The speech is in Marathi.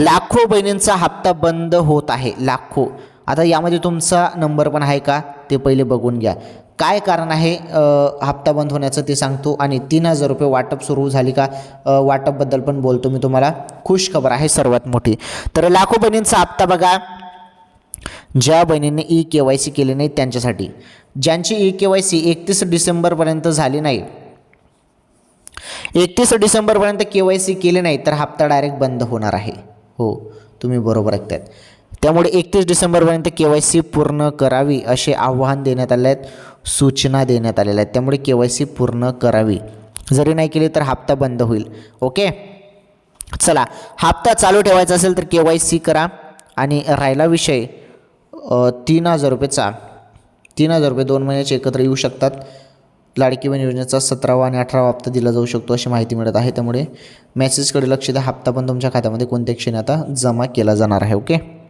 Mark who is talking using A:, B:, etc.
A: लाखो बहिणींचा हप्ता बंद होत आहे, लाखो. आता यामध्ये तुमचा नंबर पण आहे का ते पहिले बघून घ्या. काय कारण आहे हप्ता बंद होण्याचं ते सांगतो. आणि 3,000 रुपये वाटप सुरू झाली का, वाटपबद्दल पण बोलतो मी तुम्हाला. खुश खबर आहे सर्वात मोठी. तर लाखो बहिणींचा हप्ता बघा, ज्या बहिणींनी KYC केले नाही त्यांच्यासाठी. ज्यांची KYC 31 डिसेंबरपर्यंत झाली नाही, 31 डिसेंबरपर्यंत KYC केले नाही, तर हप्ता डायरेक्ट बंद होणार आहे. हो, तुम्ही बरोबर ऐकतायत. त्यामुळे 31 डिसेंबरपर्यंत KYC पूर्ण करावी असे आव्हान देण्यात आले आहेत, सूचना देण्यात आलेल्या आहेत. त्यामुळे KYC पूर्ण करावी. जरी नाही केली तर हप्ता बंद होईल. ओके, चला. हप्ता चालू ठेवायचा असेल तर KYC करा. आणि राहिला विषय 3,000 रुपयेचा, 3,000 रुपये 2 महिन्याचे एकत्र येऊ शकतात. लाडकी बहीण योजनेचा 17वा आणि 18वा हप्ता दिला जाऊ शकतो अशी माहिती मिळत आहे. त्यामुळे मेसेजकडे लक्ष द्या. हप्ता पण तुमच्या खात्यामध्ये कोणत्या क्षणी आता जमा केला जाणार आहे. ओके.